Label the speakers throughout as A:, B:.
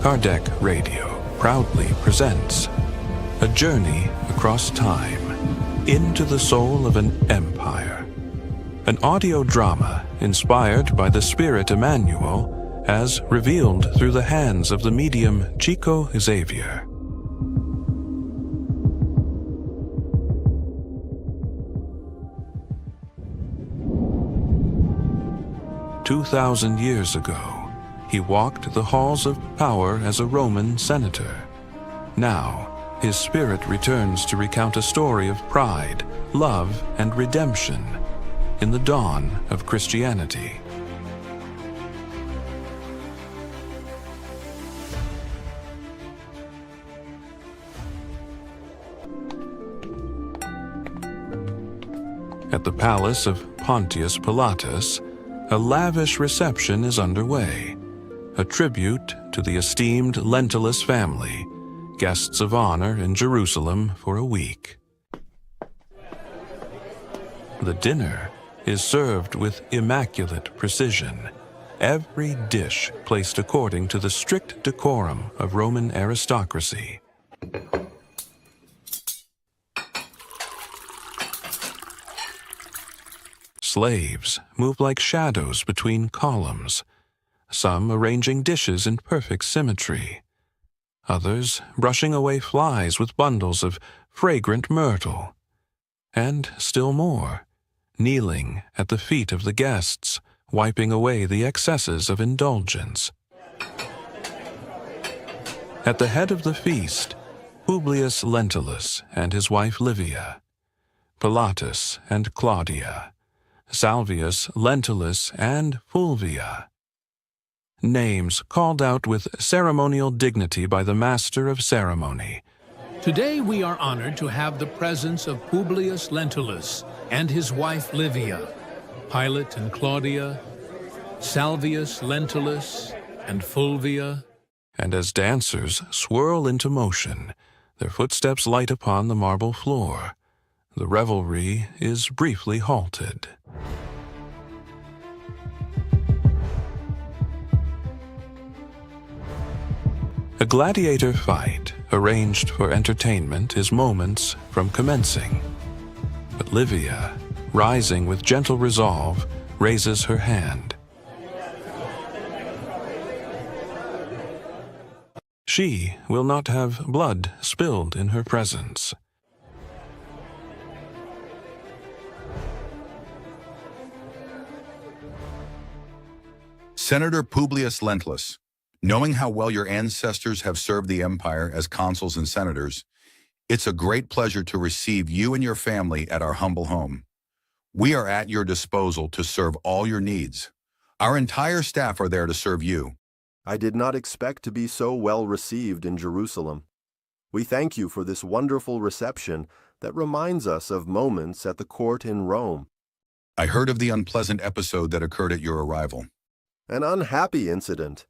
A: Kardec Radio proudly presents a journey across time into the soul of an empire. An audio drama inspired by the Spirit Emmanuel as revealed through the hands of the medium Chico Xavier. "2,000 years ago, he walked the halls of power as a Roman senator. Now, his spirit returns to recount a story of pride, love, and redemption in the dawn of Christianity." At the palace of Pontius Pilatus, a lavish reception is underway, a tribute to the esteemed Lentulus family, guests of honor in Jerusalem for a week. The dinner is served with immaculate precision, every dish placed according to the strict decorum of Roman aristocracy. Slaves move like shadows between columns, some arranging dishes in perfect symmetry, others brushing away flies with bundles of fragrant myrtle, and still more, kneeling at the feet of the guests, wiping away the excesses of indulgence. At the head of the feast, Publius Lentulus and his wife Livia, Pilatus and Claudia, Salvius, Lentulus, and Fulvia. Names called out with ceremonial dignity by the master of ceremony.
B: Today we are honored to have the presence of Publius Lentulus and his wife Livia, Pilate and Claudia, Salvius, Lentulus, and Fulvia.
A: And as dancers swirl into motion, their footsteps light upon the marble floor, the revelry is briefly halted. A gladiator fight arranged for entertainment is moments from commencing. But Livia, rising with gentle resolve, raises her hand. She will not have blood spilled in her presence.
C: Senator Publius Lentulus, knowing how well your ancestors have served the empire as consuls and senators, it's a great pleasure to receive you and your family at our humble home. We are at your disposal to serve all your needs. Our entire staff are there to serve you.
D: I did not expect to be so well received in Jerusalem. We thank you for this wonderful reception that reminds us of moments at the court in Rome.
C: I heard of the unpleasant episode that occurred at your arrival.
D: An unhappy incident.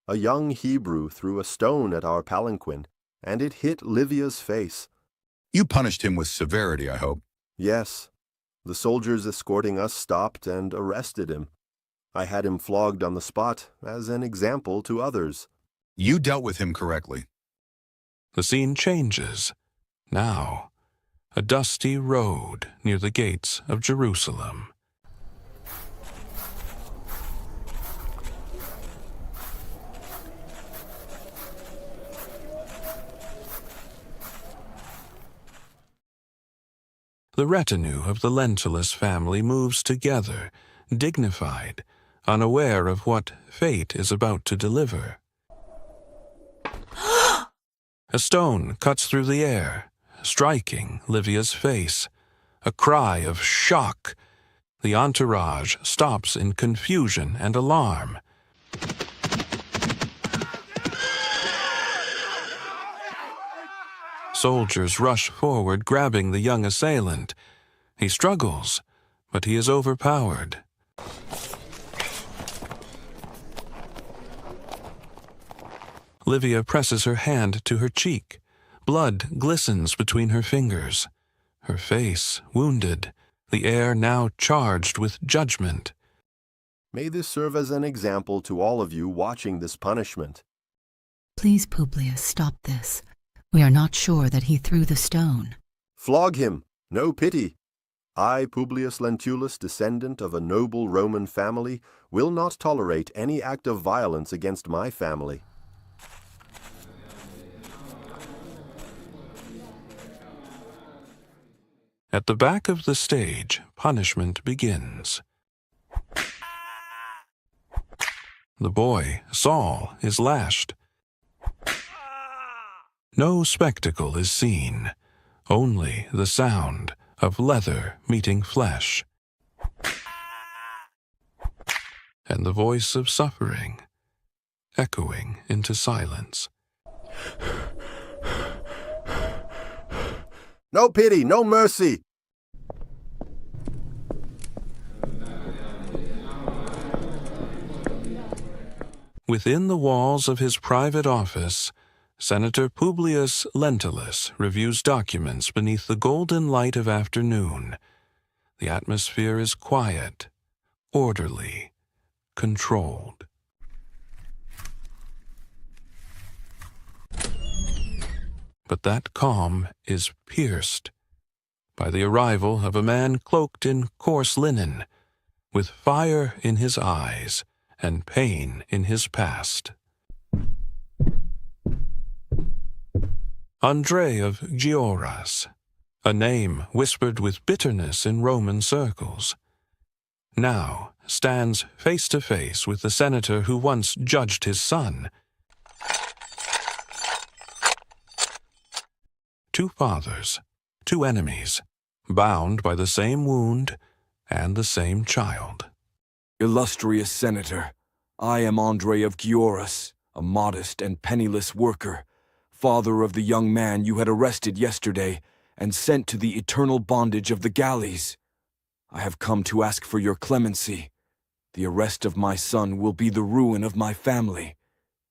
D: A young Hebrew threw a stone at our palanquin, and it hit Livia's face.
C: You punished him with severity, I hope.
D: Yes. The soldiers escorting us stopped and arrested him. I had him flogged on the spot as an example to others.
C: You dealt with him correctly.
A: The scene changes. Now, a dusty road near the gates of Jerusalem. The retinue of the Lentulus family moves together, dignified, unaware of what fate is about to deliver. A stone cuts through the air, striking Livia's face. A cry of shock. The entourage stops in confusion and alarm. Soldiers rush forward, grabbing the young assailant. He struggles, but he is overpowered. Livia presses her hand to her cheek. Blood glistens between her fingers. Her face wounded, the air now charged with judgment.
D: May this serve as an example to all of you watching this punishment.
E: Please, Publius, stop this. We are not sure that he threw the stone.
D: Flog him, no pity. I, Publius Lentulus, descendant of a noble Roman family, will not tolerate any act of violence against my family.
A: At the back of the stage, punishment begins. The boy, Saul, is lashed. No spectacle is seen, only the sound of leather meeting flesh, and the voice of suffering echoing into silence.
D: No pity, no mercy!
A: Within the walls of his private office, Senator Publius Lentulus reviews documents beneath the golden light of afternoon. The atmosphere is quiet, orderly, controlled. But that calm is pierced by the arrival of a man cloaked in coarse linen, with fire in his eyes and pain in his past. André of Gioras, a name whispered with bitterness in Roman circles, now stands face to face with the senator who once judged his son. Two fathers, two enemies, bound by the same wound and the same child.
F: Illustrious Senator, I am André of Gioras, a modest and penniless worker, father of the young man you had arrested yesterday and sent to the eternal bondage of the galleys. I have come to ask for your clemency. The arrest of my son will be the ruin of my family.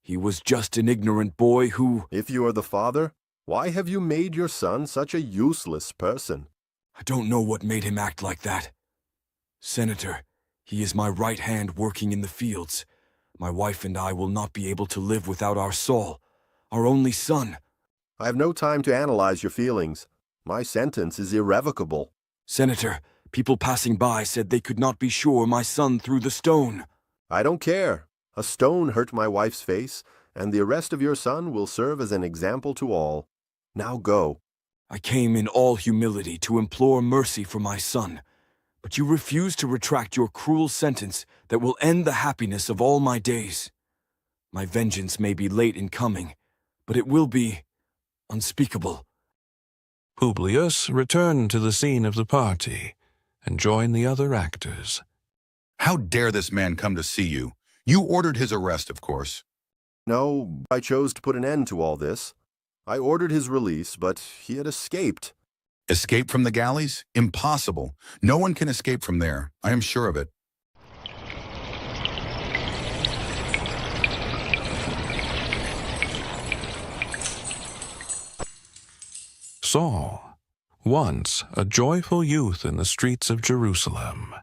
F: He was just an ignorant boy who—
D: If you are the father, why have you made your son such a useless person?
F: I don't know what made him act like that. Senator, he is my right hand working in the fields. My wife and I will not be able to live without our Saul, our only son.
D: I have no time to analyze your feelings. My sentence is irrevocable.
F: Senator, people passing by said they could not be sure my son threw the stone.
D: I don't care. A stone hurt my wife's face, and the arrest of your son will serve as an example to all. Now go.
F: I came in all humility to implore mercy for my son, but you refuse to retract your cruel sentence that will end the happiness of all my days. My vengeance may be late in coming, but it will be unspeakable.
A: Publius returned to the scene of the party and joined the other actors.
C: How dare this man come to see you? You ordered his arrest, of course.
D: No, I chose to put an end to all this. I ordered his release, but he had escaped.
C: Escape from the galleys? Impossible. No one can escape from there. I am sure of it.
A: Saul, once a joyful youth in the streets of Jerusalem,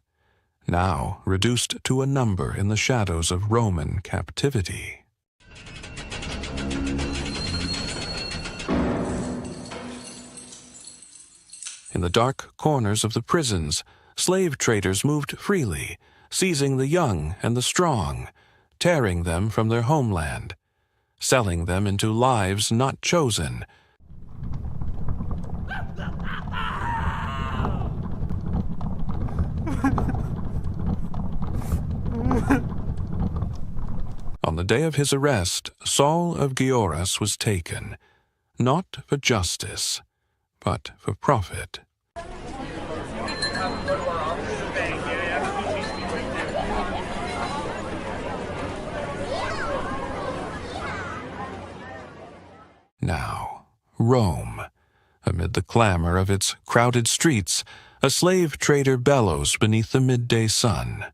A: now reduced to a number in the shadows of Roman captivity. In the dark corners of the prisons, slave traders moved freely, seizing the young and the strong, tearing them from their homeland, selling them into lives not chosen. On the day of his arrest, Saul of Gioras was taken, not for justice, but for profit. Now, Rome. Amid the clamor of its crowded streets, a slave trader bellows beneath the midday sun.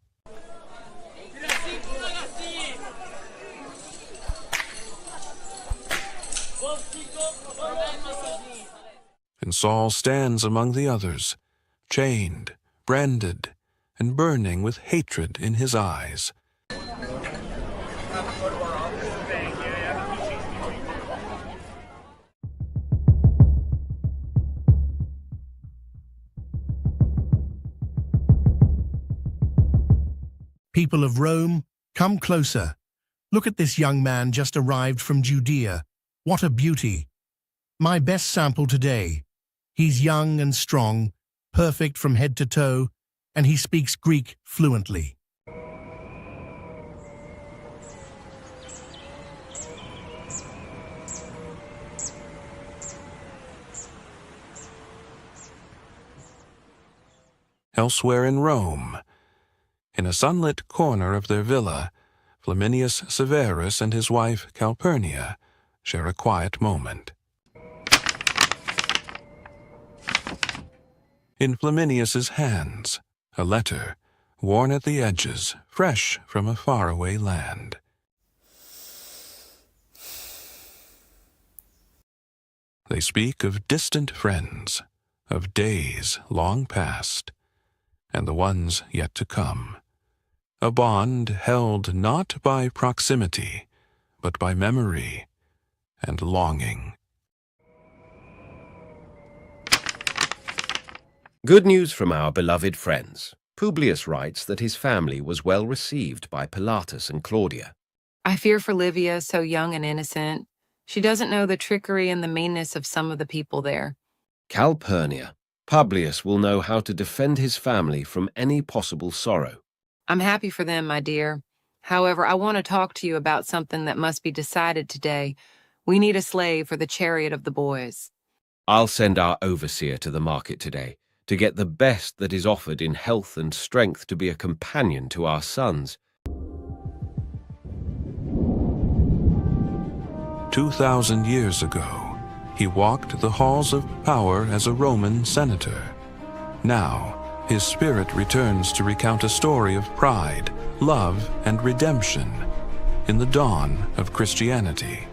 A: And Saul stands among the others, chained, branded, and burning with hatred in his eyes.
G: People of Rome, come closer. Look at this young man just arrived from Judea. What a beauty! My best sample today. He's young and strong, perfect from head to toe, and he speaks Greek fluently.
A: Elsewhere in Rome, in a sunlit corner of their villa, Flaminius Severus and his wife Calpurnia share a quiet moment. In Flaminius's hands, a letter, worn at the edges, fresh from a faraway land. They speak of distant friends, of days long past, and the ones yet to come. A bond held not by proximity, but by memory and longing.
H: Good news from our beloved friends. Publius writes that his family was well received by Pilatus and Claudia.
I: I fear for Livia, so young and innocent. She doesn't know the trickery and the meanness of some of the people there.
H: Calpurnia. Publius will know how to defend his family from any possible sorrow.
I: I'm happy for them, my dear. However, I want to talk to you about something that must be decided today. We need a slave for the chariot of the boys.
H: I'll send our overseer to the market today to get the best that is offered in health and strength to be a companion to our sons.
A: 2,000 years ago, he walked the halls of power as a Roman senator. Now, his spirit returns to recount a story of pride, love, and redemption in the dawn of Christianity.